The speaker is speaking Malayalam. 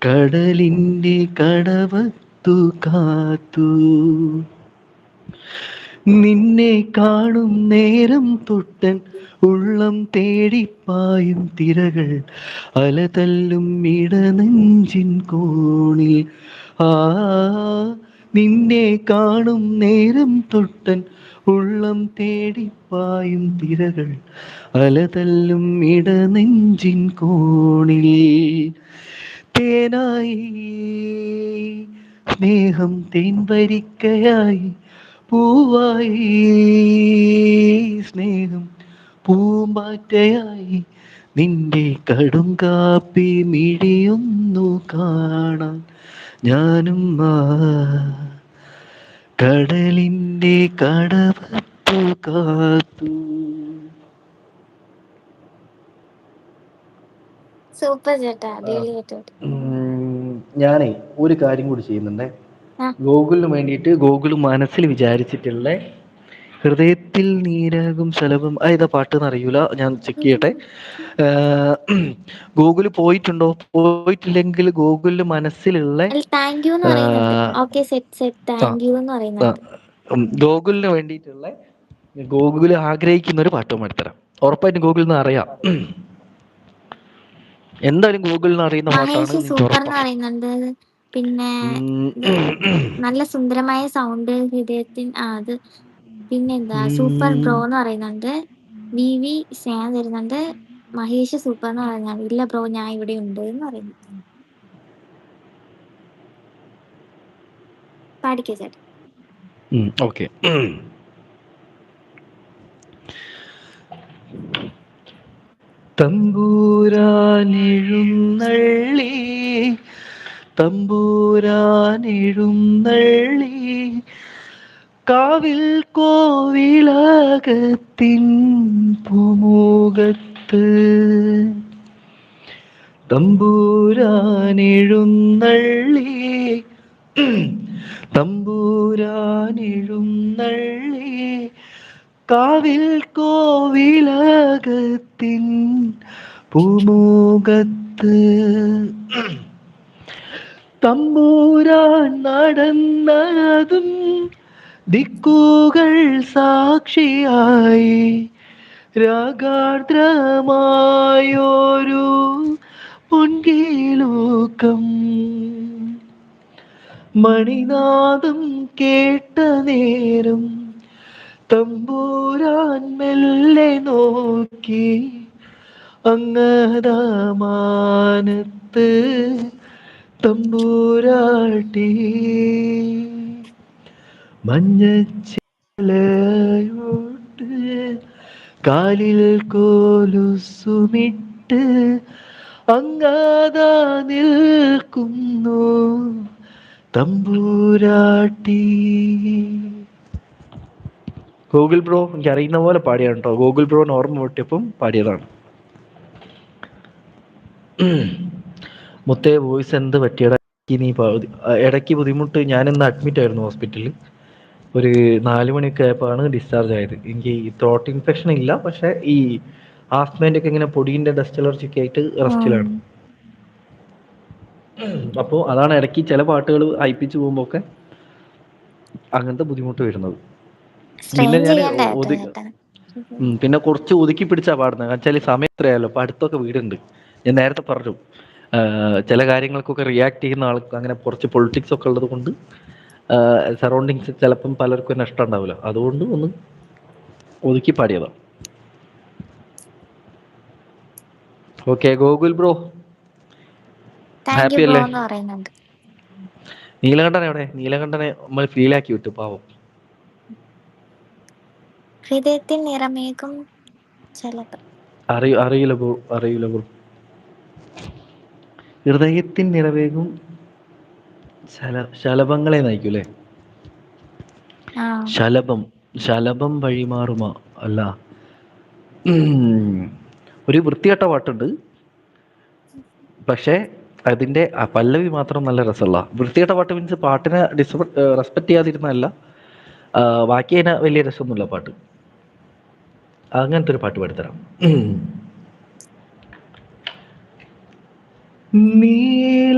കടലിന്റെ കടവത്തു കാത്തു നിന്നെ കാണും നേരം തൊട്ടൻ ഉള്ളം തേടിപ്പായും തിരകൾ അലതല്ലും ഇടനെഞ്ചിൻ കോണിൽ ആ നിന്നെ കാണും നേരം തൊട്ടൻ ഉള്ളം തേടിപ്പായും തിരകൾ അലതല്ലും ഇടനെഞ്ചിൻ കോണിൽ തേനായി സ്നേഹം തേൻവരിക്കയായി പൂവായി സ്നേഹം പൂമ്പാറ്റയായി നിന്റെ കടും കാപ്പി മിഴിയൊന്നു കാണാൻ ഞാനും ആ കടലിൻ്റെ കടവത്തു കാത്തു. സൂപ്പർ ചേട്ടാ, ആ, അടിപൊളിയായിട്ടുണ്ട്. ഞാനേ ഒരു കാര്യം കൂടി ചെയ്യുന്നുണ്ടേ. ആ ഗോകുലിന് വേണ്ടിയിട്ട് ഗോകുൽ മനസ്സിൽ വിചാരിച്ചിട്ടുള്ള ഹൃദയത്തിൽ നീരാകും ശലഭം ഏതാ പാട്ടെന്ന് അറിയൂല, ഞാൻ ചെക്ക് ചെയ്യട്ടെ. ഗൂഗിള് പോയിട്ടുണ്ടോ? പോയിട്ടില്ലെങ്കിൽ ഗൂഗിളിൽ മനസ്സിലുള്ള അതിൽ താങ്ക് യു എന്ന് പറയുന്നുണ്ട്. Okay, set set, thank you എന്ന് പറയുന്നുണ്ട്. ഗൂഗിളിന് വേണ്ടിയിട്ടുള്ള ഗൂഗിൾ ആഗ്രഹിക്കുന്ന ഒരു പാട്ട് പാടിത്തരാം. ഉറപ്പായിട്ടും ഗൂഗിളിന് അറിയാം. എന്തായാലും ഗൂഗിളിന് അറിയുന്ന പാട്ടാണ്, മഹേഷ് എനിക്ക് സൂപ്പർ എന്ന് ഉറപ്പാണ്. പറയുന്നുണ്ട്. പിന്നെ ഇത് ഉം. നല്ല സുന്ദരമായ സൗണ്ട് ഹൃദയത്തിന് അത്. പിന്നെന്താ സൂപ്പർ ഉം. ബ്രോ എന്ന് പറയുന്നുണ്ട്. വി സ്നേഹം തരുന്നുണ്ട്. മഹേഷ് സൂപ്പർ എന്ന് പറയുന്നുണ്ട്. ഇല്ല ബ്രോ, ഞാൻ ഇവിടെ ഉണ്ട് എന്ന് പറയുന്നുണ്ട്. പാടിക്കേ ചേട്ടാ. ഓക്കെ. തമ്പൂരാനെഴുന്നള്ളി തമ്പൂരാനെഴുന്നള്ളി കാവിൽ കോവിലകത്തിൻ പൂമുഖത്ത് തമ്പൂരാനെഴുന്നള്ളി തമ്പൂരാനെഴുന്നള്ളി കാവിൽ കോവിലകത്തിൻ പൂമുഖത്ത് തമ്പൂരാൻ നടന്നതും ദിക്കുകൾ സാക്ഷിയായി രാഗാർദ്രമായൊരു പൊൻകീലൂക്കം മണിനാദം കേട്ട നേരം തമ്പൂരാൻ മെല്ലെ നോക്കി അങ്ങതമാനത്ത് തമ്പൂരാട്ടി മഞ്ഞച്ചിലയോട്ട് കാലിൽ കോലുസുമിട്ട് അങ്ങാതാ നിൽക്കുന്നു തമ്പൂരാട്ടി. ഗൂഗിൾ ബ്രോ എനിക്ക് അറിയുന്ന പോലെ പാടിയാണ് കേട്ടോ. ഗൂഗിൾ ബ്രോന് ഓർമ്മ പൊട്ടിയപ്പം പാടിയതാണ്. മുത്തേ വോയിസ് എന്ത് പറ്റിയടാ? നീ ഇടയ്ക്ക് ബുദ്ധിമുട്ട്. ഞാനിന്ന് അഡ്മിറ്റ് ആയിരുന്നു ഹോസ്പിറ്റലിൽ. ഒരു 4 മണിയൊക്കെ ആയപ്പോഴാണ് ഡിസ്ചാർജ് ആയത്. എനിക്ക് ഈ ത്രോട്ട് ഇൻഫെക്ഷൻ ഇല്ല, പക്ഷേ ഈ ആസ്മേൻ്റെ ഒക്കെ ഇങ്ങനെ പൊടീൻ്റെ ഡസ്റ്റ് അലർജി ഒക്കെ ആയിട്ട് റെസ്റ്റിലാണ്. അപ്പോൾ അതാണ് ഇടയ്ക്ക് ചില പാട്ടുകൾ അയപ്പിച്ച് പോകുമ്പോൾ ഒക്കെ അങ്ങനത്തെ ബുദ്ധിമുട്ട് വരുന്നത്. പിന്നെ സ്ട്രെയിൻ ഞാൻ ചെയ്യണ്ട കേട്ടോ ചേട്ടാ. പിന്നെ കുറച്ച് ഒതുക്കി പിടിച്ചാ പാടുന്നത്. കാരണം വെച്ചാൽ സമയം എത്രയായാലും ഇപ്പം അടുത്തൊക്കെ വീടുണ്ട്. ഞാൻ നേരത്തെ പറഞ്ഞു, ചില കാര്യങ്ങൾക്കൊക്കെ റിയാക്ട് ചെയ്യുന്ന ആൾക്ക് അങ്ങനെ കുറച്ച് പൊളിറ്റിക്സ് ഒക്കെ ഉള്ളത് കൊണ്ട് സറൗണ്ടിങ്സ് ചിലപ്പം പലർക്കും നഷ്ടം ഉണ്ടാവില്ല. അതുകൊണ്ട് ഒന്ന് ഒതുക്കി പാടിയതാണ്. Okay Gokul bro, thank you happy bro അല്ലേ? എന്ന് പറയുന്നുണ്ട്. നീലകണ്ഠൻ എവിടെ? നീലകണ്ഠനെ നമ്മൾ ഫീലാക്കി വിട്ടു പാവം. ഹൃദയത്തിൽ നിറമേകും ശലഭം. അറിയില്ല ബ്രോ, അറിയില്ല ബ്രോ. ഹൃദയത്തിൻ നിറവേകും ശലഭങ്ങളെ നയിക്കും അല്ലേ? ആ ശലഭം, ശലഭം വഴിമാറുമോ? അല്ല. ഒരു വൃത്തികെട്ട പാട്ടുണ്ട്, പക്ഷേ അതിൻ്റെ ആ പല്ലവി മാത്രം നല്ല രസമുള്ള. വൃത്തികെട്ട പാട്ട് മീൻസ് പാട്ടിനെ റെസ്പെക്ട് ചെയ്യാതിരുന്നല്ല, ബാക്കി അതിനെ വലിയ രസമൊന്നുമില്ല പാട്ട്. അങ്ങനത്തെ ഒരു പാട്ട് പാടിത്തരാം. നീല